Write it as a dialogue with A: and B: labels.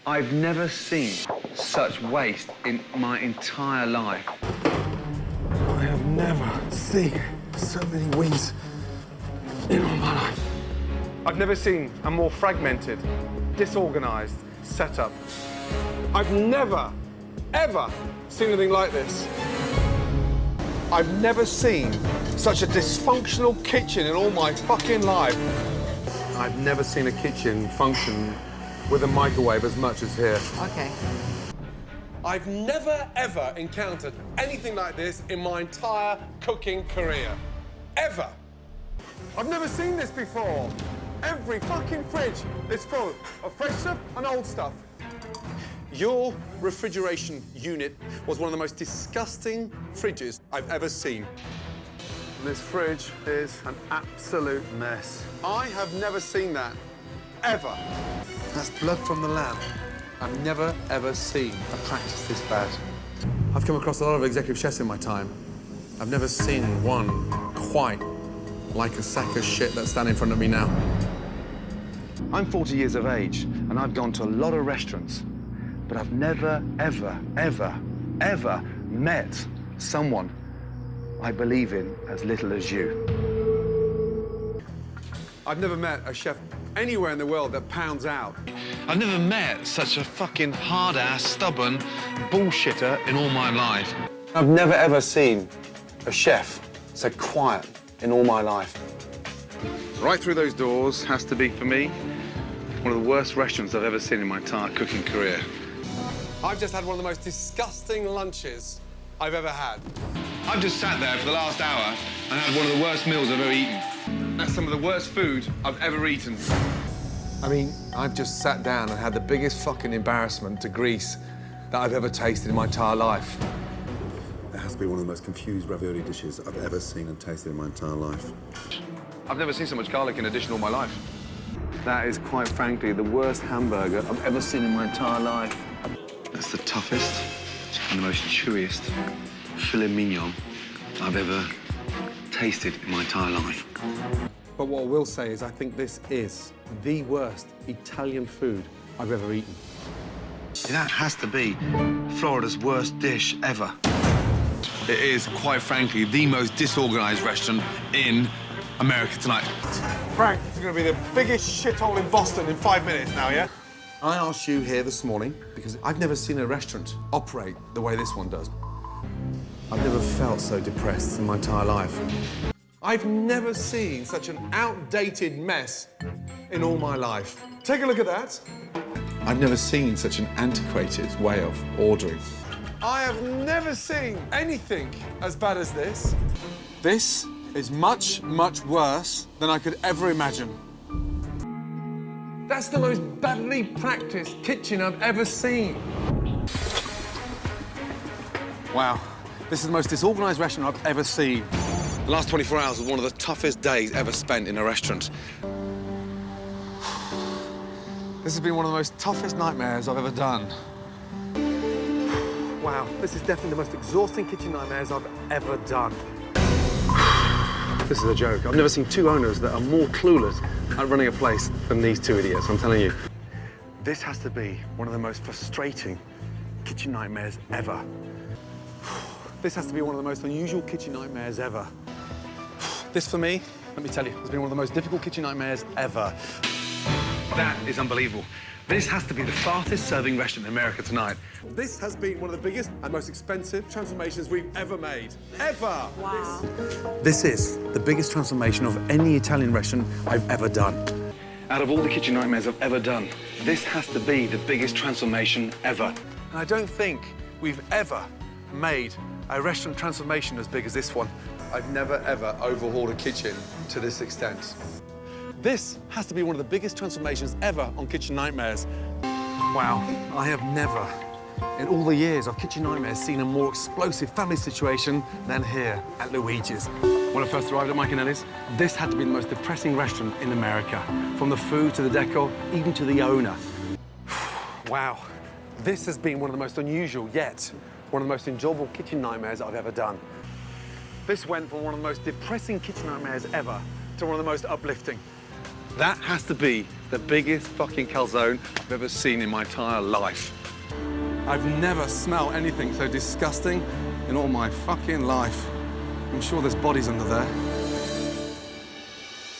A: I've never seen such waste in my entire life.
B: I have never seen so many wings in all my life. I've never seen a more fragmented, disorganized setup. I've never, ever seen anything like this. I've never seen such a dysfunctional kitchen in all my fucking life. I've never seen a kitchen function with a microwave as much as here.
C: Okay.
B: I've never, ever encountered anything like this in my entire cooking career. Ever. I've never seen this before. Every fucking fridge is full of fresh stuff and old stuff. Your refrigeration unit was one of the most disgusting fridges I've ever seen. This fridge is an absolute mess. I have never seen that, ever. That's blood from the lamb. I've never, ever seen a practice this bad. I've come across a lot of executive chefs in my time. I've never seen one quite like a sack of shit that's standing in front of me now.
A: I'm 40 years of age, and I've gone to a lot of restaurants, but I've never, ever, ever, ever met someone I believe in as little as you.
B: I've never met a chef anywhere in the world that pounds out.
D: I've never met such a fucking hard-ass, stubborn bullshitter in all my life.
A: I've never, ever seen a chef so quiet in all my life. Right through those doors has to be, for me, one of the worst restaurants I've ever seen in my entire cooking career.
B: I've just had one of the most disgusting lunches I've ever had.
D: I've just sat there for the last hour and had one of the worst meals I've ever eaten. That's some of the worst food I've ever eaten.
B: I mean, I've just sat down and had the biggest fucking embarrassment to grease that I've ever tasted in my entire life.
E: It has to be one of the most confused ravioli dishes I've ever seen and tasted in my entire life.
D: I've never seen so much garlic in a dish in all my life.
A: That is, quite frankly, the worst hamburger I've ever seen in my entire life. That's the toughest and the most chewiest filet mignon I've ever tasted in my entire life.
B: But what I will say is I think this is the worst Italian food I've ever eaten.
D: That has to be Florida's worst dish ever. It is, quite frankly, the most disorganized restaurant in America tonight.
B: Frank, it's going to be the biggest shithole in Boston in 5 minutes now, yeah? I asked you here this morning because I've never seen a restaurant operate the way this one does. I've never felt so depressed in my entire life. I've never seen such an outdated mess in all my life. Take a look at that. I've never seen such an antiquated way of ordering. I have never seen anything as bad as this. This is much, much worse than I could ever imagine. That's the most badly practiced kitchen I've ever seen. Wow, this is the most disorganized restaurant I've ever seen.
D: The last 24 hours was one of the toughest days ever spent in a restaurant.
B: This has been one of the most toughest nightmares I've ever done. Wow, this is definitely the most exhausting kitchen nightmares I've ever done. This is a joke. I've never seen two owners that are more clueless at running a place than these two idiots, I'm telling you. This has to be one of the most frustrating kitchen nightmares ever. This has to be one of the most unusual kitchen nightmares ever. This, for me, let me tell you, has been one of the most difficult kitchen nightmares ever.
D: That is unbelievable. This has to be the fastest serving restaurant in America tonight.
B: This has been one of the biggest and most expensive transformations we've ever made. Ever!
C: Wow.
B: This is the biggest transformation of any Italian restaurant I've ever done.
D: Out of all the kitchen nightmares I've ever done, this has to be the biggest transformation ever.
B: And I don't think we've ever made a restaurant transformation as big as this one. I've never, ever overhauled a kitchen to this extent. This has to be one of the biggest transformations ever on Kitchen Nightmares. Wow, I have never, in all the years of Kitchen Nightmares, seen a more explosive family situation than here at Luigi's. When I first arrived at Mike and Ellie's, this had to be the most depressing restaurant in America. From the food to the decor, even to the owner. Wow, this has been one of the most unusual yet one of the most enjoyable kitchen nightmares I've ever done. This went from one of the most depressing kitchen nightmares ever to one of the most uplifting.
A: That has to be the biggest fucking calzone I've ever seen in my entire life.
B: I've never smelled anything so disgusting in all my fucking life. I'm sure there's bodies under there.